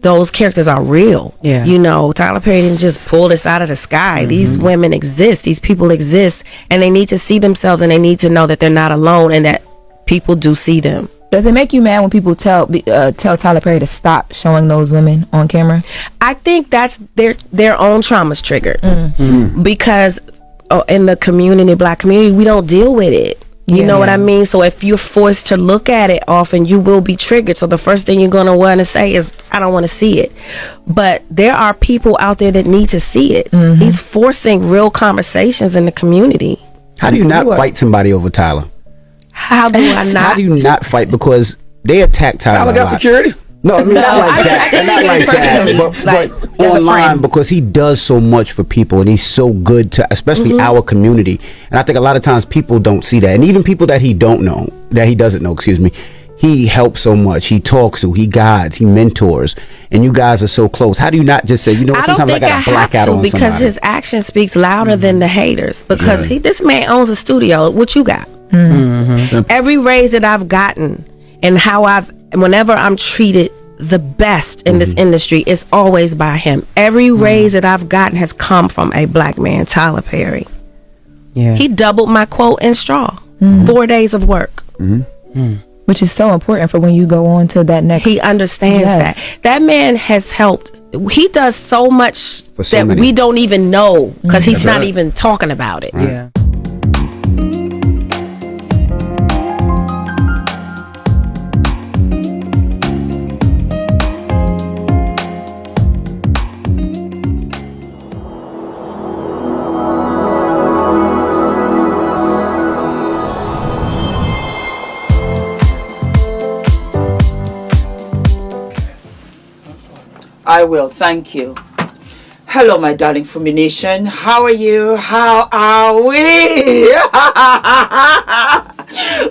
those characters are real. Yeah. You know, Tyler Perry didn't just pull this out of the sky. These women exist. These people exist, and they need to see themselves, and they need to know that they're not alone, and that people do see them. Does it make you mad when people tell Tyler Perry to stop showing those women on camera? I think that's their own trauma's triggered because in the community, Black community, we don't deal with it. You know what I mean? So if you're forced to look at it often, you will be triggered. So the first thing you're going to want to say is, I don't want to see it. But there are people out there that need to see it. He's forcing real conversations in the community. How do you not fight somebody over Tyler? How do I not? How do you not fight? Because they attack Tyler a lot. Security? No, I mean, not like that. I Not like that. But online, because he does so much for people, and he's so good to, especially our community. And I think a lot of times people don't see that. And even people that he doesn't know, excuse me, he helps so much. He talks to, he guides, he mentors, and you guys are so close. How do you not just say, you know what, sometimes I got to black out on somebody? Because his action speaks louder than the haters. Because this man owns a studio. What you got? Every raise that I've gotten and whenever I'm treated the best in this industry, it's always by him. Every raise that I've gotten has come from a Black man, Tyler Perry. Yeah. He doubled my quote in straw. 4 days of work. Which is so important for when you go on to that next. He understands that. That man has helped. He does so much that we don't even know because he's not even talking about it. Yeah. I will, thank you. Hello, my darling Fumi Nation. How are you? How are we?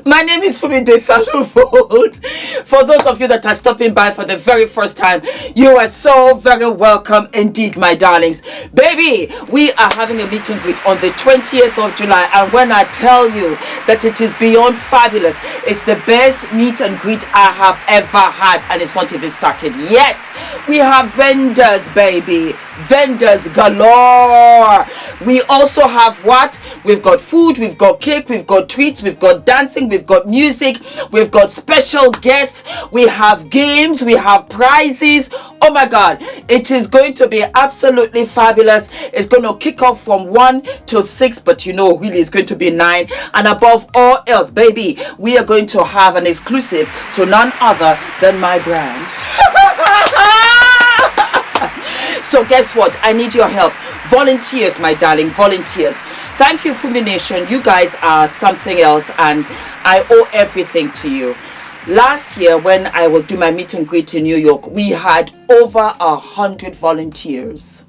My name is Fumidesaluvold. For those of you that are stopping by for the very first time, you are so very welcome indeed, my darlings. Baby, we are having a meet and greet on the 20th of July. And when I tell you that it is beyond fabulous, it's the best meet and greet I have ever had. And it's not even started yet. We have vendors, baby. Vendors galore. We also have what? We've got food, we've got cake, we've got treats, we've got dancing, we've got music, we've got special guests, we have games, we have prizes. Oh my God, it is going to be absolutely fabulous. It's going to kick off from 1 to 6, but you know, really it's going to be 9. And above all else, baby, we are going to have an exclusive to none other than my brand. So guess what? I need your help. Volunteers, my darling, volunteers. Thank you, Fumi Nation. You guys are something else, and I owe everything to you. Last year, when I was doing my meet and greet in New York, we had over 100 volunteers.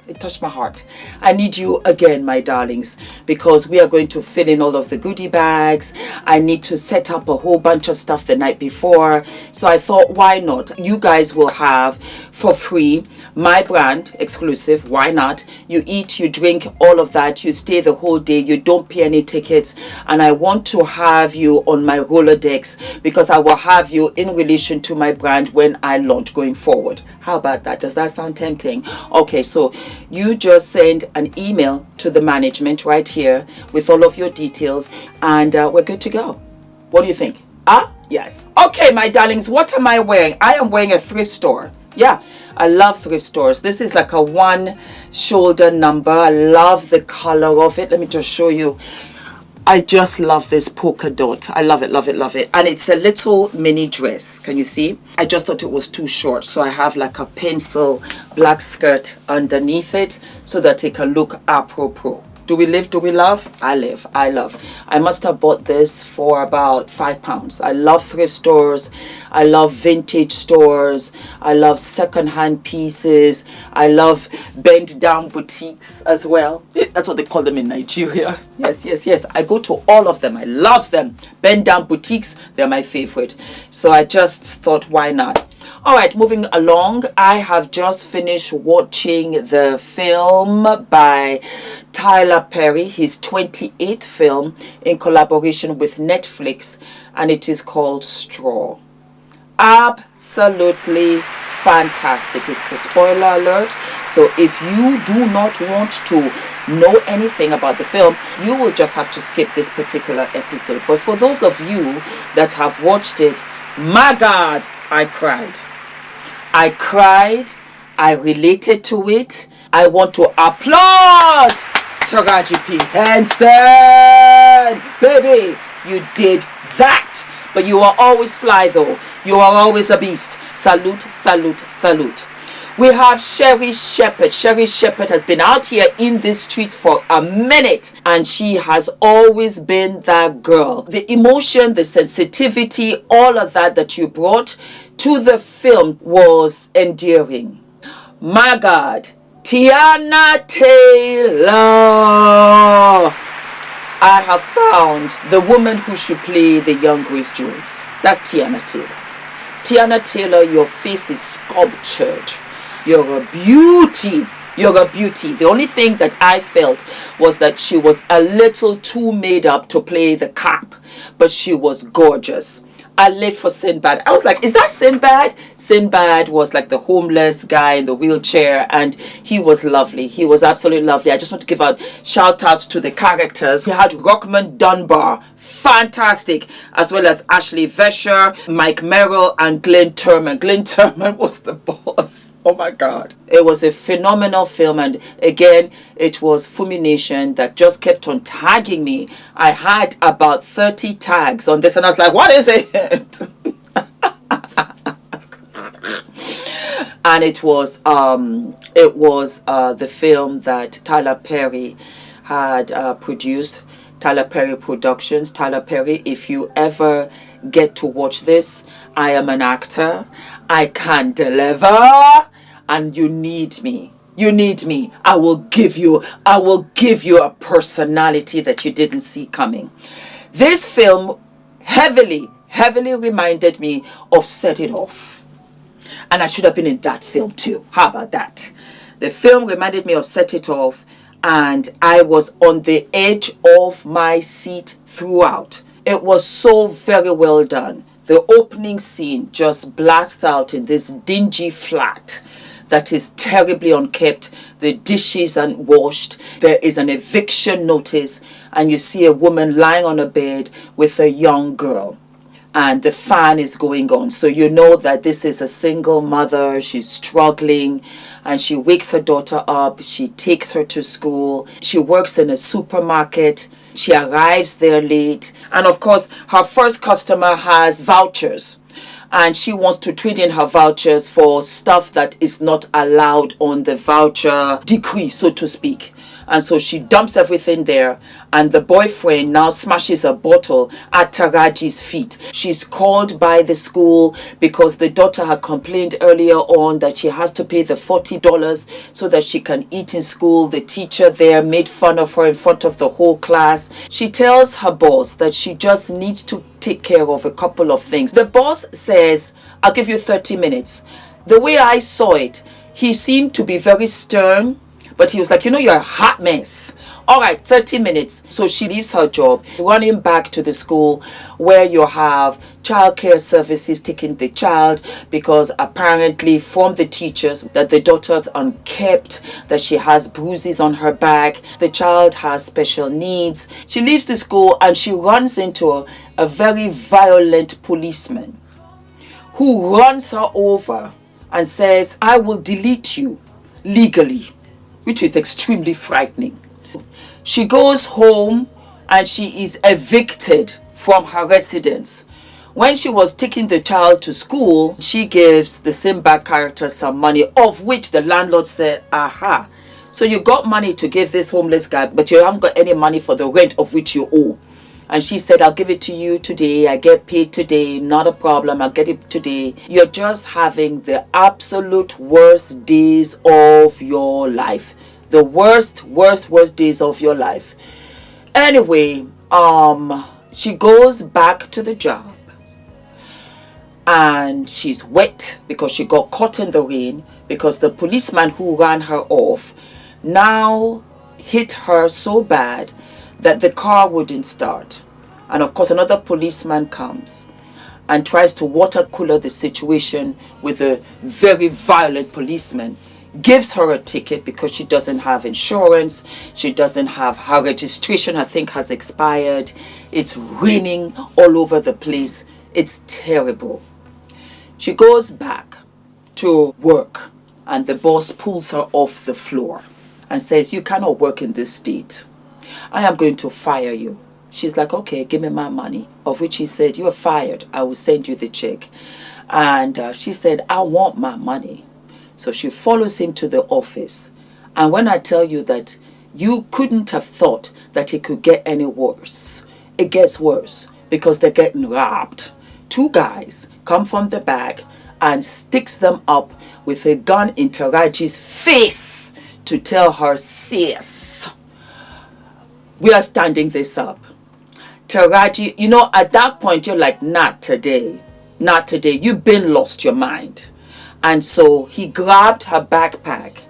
It touched my heart. I need you again, my darlings, because we are going to fill in all of the goodie bags. I need to set up a whole bunch of stuff the night before. So I thought, why not? You guys will have for free my brand exclusive. Why not? You eat, you drink, all of that. You stay the whole day. You don't pay any tickets. And I want to have you on my Rolodex because I will have you in relation to my brand when I launch going forward. How about that? Does that sound tempting? Okay, so you just send an email to the management right here with all of your details, and we're good to go. What do you think? Yes. Okay, my darlings, what am I wearing? I am wearing a thrift store. Yeah, I love thrift stores. This is like a 1 shoulder number. I love the color of it. Let me just show you. I just love this polka dot. I love it, love it, love it. And it's a little mini dress. Can you see? I just thought it was too short. So I have like a pencil black skirt underneath it so that it can look apropos. Do we live? Do we love? I live. I love. I must have bought this for about £5. I love thrift stores. I love vintage stores. I love secondhand pieces. I love bend down boutiques as well. That's what they call them in Nigeria. Yes, yes, yes. I go to all of them. I love them. Bend down boutiques, they're my favorite. So I just thought, why not? All right, moving along. I have just finished watching the film by Tyler Perry, his 28th film in collaboration with Netflix, and it is called Straw. Absolutely fantastic. It's a spoiler alert. So if you do not want to know anything about the film, you will just have to skip this particular episode. But for those of you that have watched it, my God, I cried. I related to it. I want to applaud Taraji P. Henson. Baby, you did that. But you are always fly though. You are always a beast. Salute, salute, salute. We have Sherry Shepherd. Sherry Shepherd has been out here in the streets for a minute, and she has always been that girl. The emotion, the sensitivity, all of that you brought to the film was endearing. My God, Tiana Taylor. I have found the woman who should play the young Grace Jones. That's Tiana Taylor. Tiana Taylor, your face is sculptured. You're a beauty. You're a beauty. The only thing that I felt was that she was a little too made up to play the Cap, but she was gorgeous. I lived for Sinbad. I was like, is that Sinbad? Sinbad was like the homeless guy in the wheelchair, and he was lovely. He was absolutely lovely. I just want to give out shout outs to the characters. You had Rockman Dunbar, fantastic, as well as Ashley Vesher, Mike Merrill, and Glenn Turman. Glenn Turman was the boss. Oh my God. It was a phenomenal film, and again, it was Fumi Nation that just kept on tagging me. I had about 30 tags on this, and I was like, what is it? And it was the film that Tyler Perry had produced. Tyler Perry Productions. Tyler Perry, if you ever get to watch this, I am an actor. I can deliver. And you need me. You need me. I will give you a personality that you didn't see coming. This film heavily reminded me of Set It Off. And I should have been in that film too. How about that? The film reminded me of Set It Off, and I was on the edge of my seat throughout. It was so very well done. The opening scene just blasts out in this dingy flat that is terribly unkept. The dishes aren't washed. There is an eviction notice, and you see a woman lying on a bed with a young girl, and the fan is going on. So you know that this is a single mother. She's struggling, and she wakes her daughter up. She takes her to school. She works in a supermarket. She arrives there late, and of course her first customer has vouchers, and she wants to trade in her vouchers for stuff that is not allowed on the voucher decree, so to speak. And so she dumps everything there, and the boyfriend now smashes a bottle at Taraji's feet. She's called by the school because the daughter had complained earlier on that she has to pay the $40 so that she can eat in school. The teacher there made fun of her in front of the whole class. She tells her boss that she just needs to take care of a couple of things. The boss says, I'll give you 30 minutes. The way I saw it, he seemed to be very stern, but he was like, you're a hot mess. All right, 30 minutes. So she leaves her job, running back to the school where you have childcare services taking the child, because apparently from the teachers that the daughter's unkept, that she has bruises on her back. The child has special needs. She leaves the school and she runs into a very violent policeman who runs her over and says, I will delete you legally, which is extremely frightening. She goes home and she is evicted from her residence. When she was taking the child to school, she gives the Sinbad character some money, of which the landlord said, aha, so you got money to give this homeless guy, but you haven't got any money for the rent of which you owe. And she said, I'll give it to you today. I get paid today. Not a problem. I'll get it today. You're just having the absolute worst days of your life. The worst days of your life. Anyway, she goes back to the job. And she's wet because she got caught in the rain, because the policeman who ran her off now hit her so bad that the car wouldn't start. And of course another policeman comes, and tries to water cooler the situation with a very violent policeman. Gives her a ticket because she doesn't have insurance. She doesn't have her registration, I think, has expired. It's raining all over the place. It's terrible. She goes back to work and the boss pulls her off the floor and says, you cannot work in this state. I am going to fire you. She's like, okay, give me my money. Of which he said, you are fired. I will send you the check. And she said, I want my money. So she follows him to the office. And when I tell you that you couldn't have thought that it could get any worse, it gets worse because they're getting robbed. 2 guys come from the back and sticks them up with a gun in Taraji's face to tell her, sis, we are standing this up. Taraji, you know, at that point, you're like, not today. Not today. You've been lost your mind. And so he grabbed her backpack.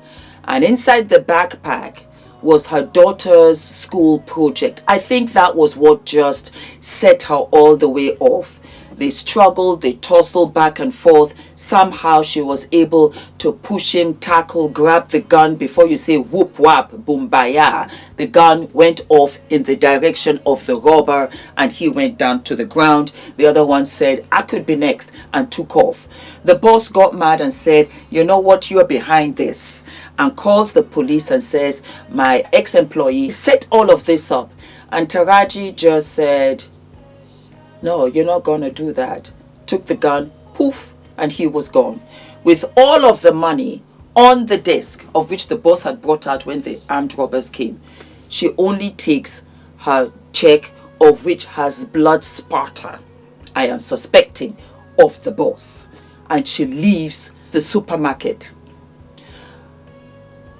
And inside the backpack was her daughter's school project. I think that was what just set her all the way off. They struggled, they tussled back and forth. Somehow she was able to push him, tackle, grab the gun. Before you say whoop whap, boom baya, the gun went off in the direction of the robber and he went down to the ground. The other one said, I could be next, and took off. The boss got mad and said, you know what, you're behind this, and calls the police and says, my ex-employee set all of this up. And Taraji just said, no, you're not going to do that. Took the gun, poof, and he was gone. With all of the money on the desk, of which the boss had brought out when the armed robbers came, she only takes her check, of which has blood spatter, I am suspecting, of the boss. And she leaves the supermarket.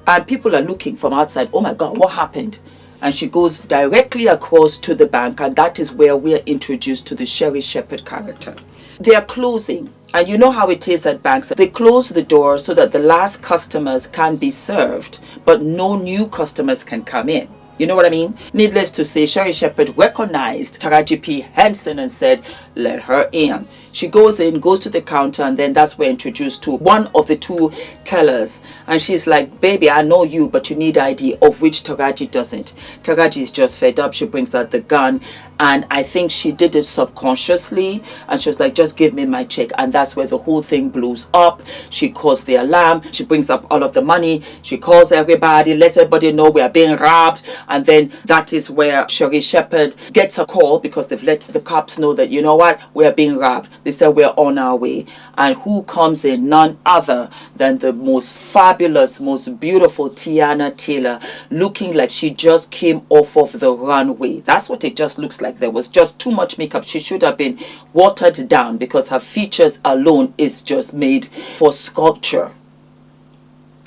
And people are looking from outside, oh my God, what happened? And she goes directly across to the bank, and that is where we are introduced to the Sherry Shepherd character. They are closing, and you know how it is at banks. They close the door so that the last customers can be served, but no new customers can come in. You know what I mean? Needless to say, Sherry Shepherd recognized Taraji P. Henson and said, let her in. She goes in, goes to the counter, and then that's where introduced to one of the 2 tellers. And she's like, baby, I know you, but you need ID, of which Taraji doesn't. Taraji is just fed up. She brings out the gun, and I think she did it subconsciously. And she was like, just give me my check. And that's where the whole thing blows up. She calls the alarm. She brings up all of the money. She calls everybody, lets everybody know we are being robbed. And then that is where Sherry Shepherd gets a call because they've let the cops know that, you know what, we are being robbed. They said we're on our way. And who comes in? None other than the most fabulous, most beautiful Tiana Taylor, looking like she just came off of the runway. That's what it just looks like. There was just too much makeup. She should have been watered down because her features alone is just made for sculpture.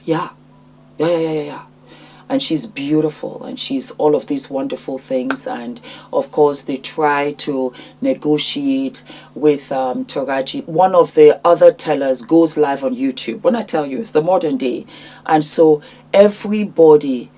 Yeah. And she's beautiful, and she's all of these wonderful things. And of course they try to negotiate with Taraji. One of the other tellers goes live on YouTube. When I tell you, it's the modern day. And so everybody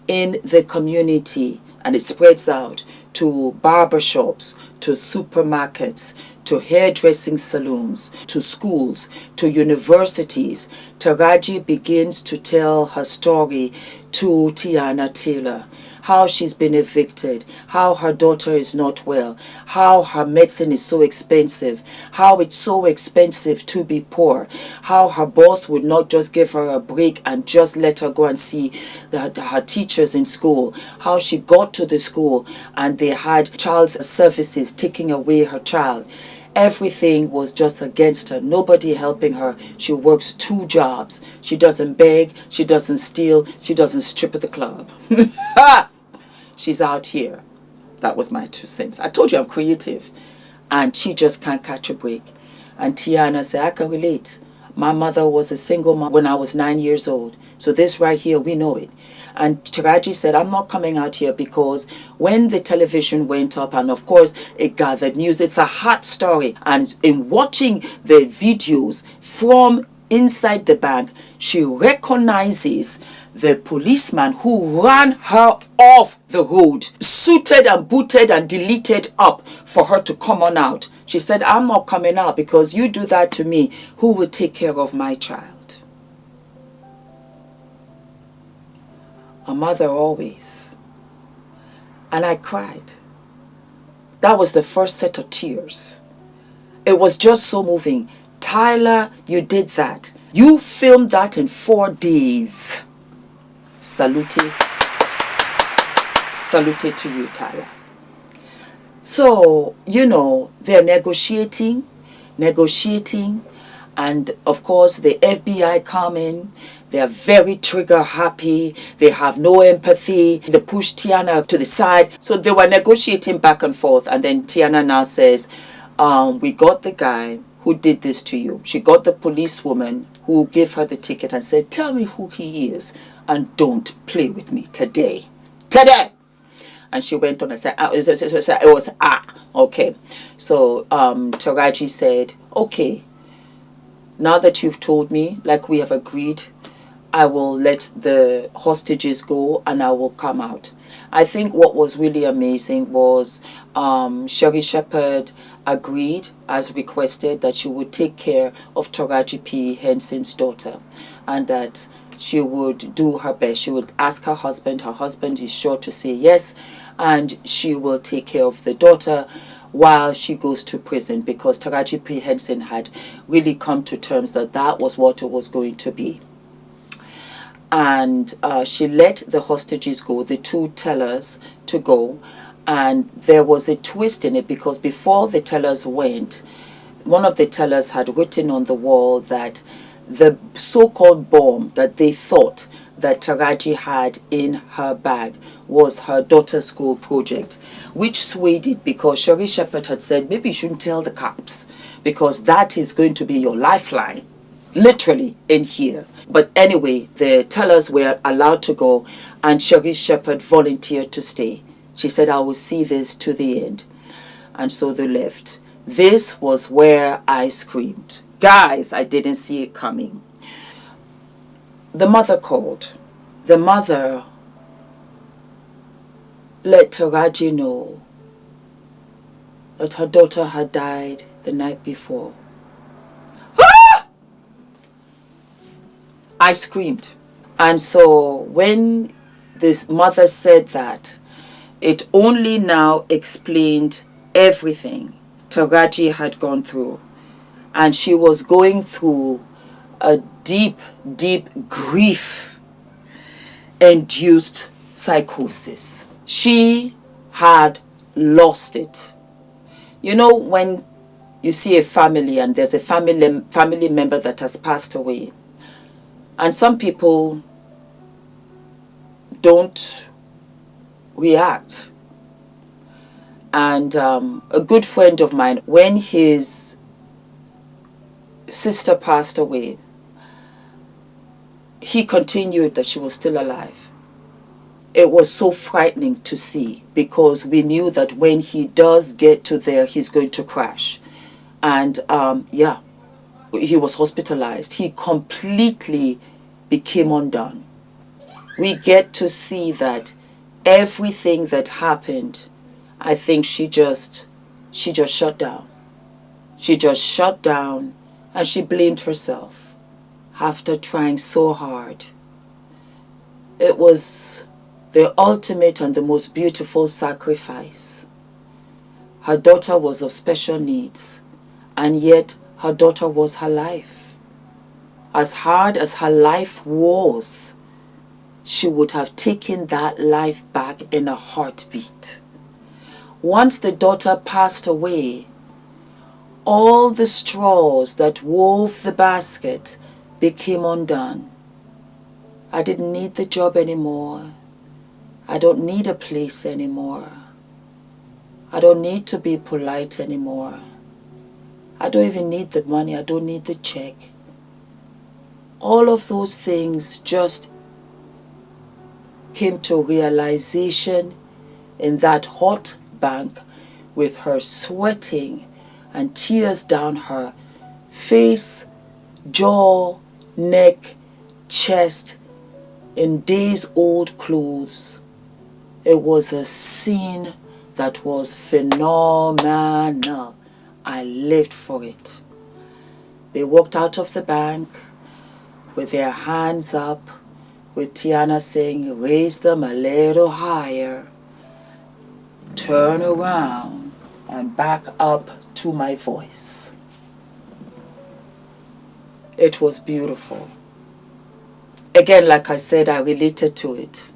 in the community, and it spreads out to barbershops, to supermarkets, to hairdressing salons, to schools, to universities, Taraji begins to tell her story to Tiana Taylor. How she's been evicted, how her daughter is not well, how her medicine is so expensive, how it's so expensive to be poor, how her boss would not just give her a break and just let her go and see her teachers in school, how she got to the school and they had child services taking away her child. Everything was just against her. Nobody helping her. She works 2 jobs. She doesn't beg. She doesn't steal. She doesn't strip at the club. She's out here. That was my 2 cents. I told you I'm creative. And she just can't catch a break. And Tiana said, I can relate. My mother was a single mom when I was 9 years old. So this right here, we know it. And Taraji said, I'm not coming out here because when the television went up and of course it gathered news, it's a hot story. And in watching the videos from inside the bank, she recognizes the policeman who ran her off the road, suited and booted and deleted up for her to come on out. She said, I'm not coming out because you do that to me. Who will take care of my child? A mother always. And I cried. That was the first set of tears. It was just so moving. Tyler, you did that. You filmed that in 4 days. Salute to you, Tyler. So, you know, they're negotiating, and of course the FBI come in. They're very trigger happy. They have no empathy. They push Tiana to the side. So they were negotiating back and forth, and then Tiana now says, we got the guy who did this to you. She got the policewoman who gave her the ticket and said, tell me who he is and don't play with me today. And she went on and said, okay. So Taraji said, okay, now that you've told me, like we have agreed, I will let the hostages go and I will come out. I think what was really amazing was Sherry Shepherd agreed, as requested, that she would take care of Taraji P. Henson's daughter, and that she would do her best. She would ask her husband. Her husband is sure to say yes, and she will take care of the daughter while she goes to prison, because Taraji P. Henson had really come to terms that that was what it was going to be. And she let the hostages go, the 2 tellers, to go. And there was a twist in it, because before the tellers went, one of the tellers had written on the wall that the so-called bomb that they thought that Taraji had in her bag was her daughter's school project, which swayed it, because Sherry Shepherd had said, maybe you shouldn't tell the cops, because that is going to be your lifeline, literally, in here. But anyway, the tellers were allowed to go, and Sherry Shepherd volunteered to stay. She said, I will see this to the end. And so they left. This was where I screamed. Guys, I didn't see it coming. The mother called. The mother let Taraji know that her daughter had died the night before. Ah! I screamed. And so when this mother said that, it only now explained everything Taraji had gone through. And she was going through a deep, deep grief-induced psychosis. She had lost it. You know, when you see a family and there's a family member that has passed away, and some people don't react. And a good friend of mine, when his sister passed away, he continued that she was still alive. It was so frightening to see, because we knew that when he does get to there, he's going to crash. And yeah, he was hospitalized. He completely became undone. We get to see that everything that happened, I think she just shut down. She just shut down, and she blamed herself after trying so hard. It was the ultimate and the most beautiful sacrifice. Her daughter was of special needs, and yet her daughter was her life. As hard as her life was, she would have taken that life back in a heartbeat. Once the daughter passed away, all the straws that wove the basket became undone. I didn't need the job anymore. I don't need a place anymore. I don't need to be polite anymore. I don't even need the money. I don't need the check. All of those things just came to realization in that hot bank, with her sweating and tears down her face, jaw, neck, chest, in days old clothes. It was a scene that was phenomenal. I lived for it. They walked out of the bank with their hands up, with Tiana saying, raise them a little higher, turn around and back up to my voice. It was beautiful. Again, like I said, I related to it.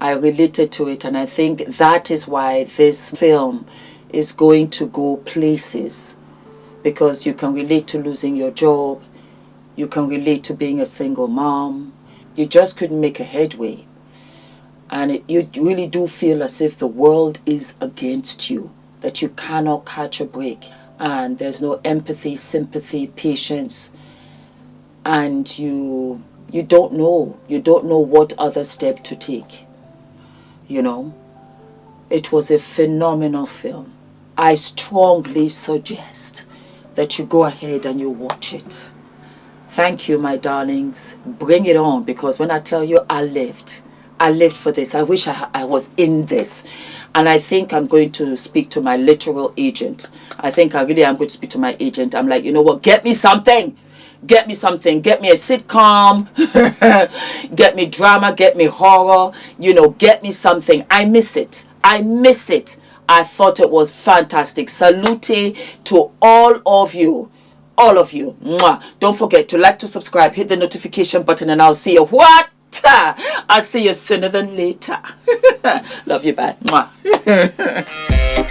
And I think that is why this film is going to go places, because you can relate to losing your job, you can relate to being a single mom, you just couldn't make a headway, and you really do feel as if the world is against you, that you cannot catch a break, and there's no empathy, sympathy, patience, and you don't know what other step to take. It was a phenomenal film. I strongly suggest that you go ahead and you watch it. Thank you, my darlings. Bring it on, because when I tell you I lived for this. I wish I was in this. And I think I'm going to speak to my literal agent. I think I really am going to speak to my agent. I'm like, you know what? Get me something. Get me something. Get me a sitcom. Get me drama. Get me horror. Get me something. I miss it. I thought it was fantastic. Salute to all of you. All of you. Mwah. Don't forget to like, to subscribe, hit the notification button, and I'll see you. What? I'll see you sooner than later. Love you. Bye. Mwah.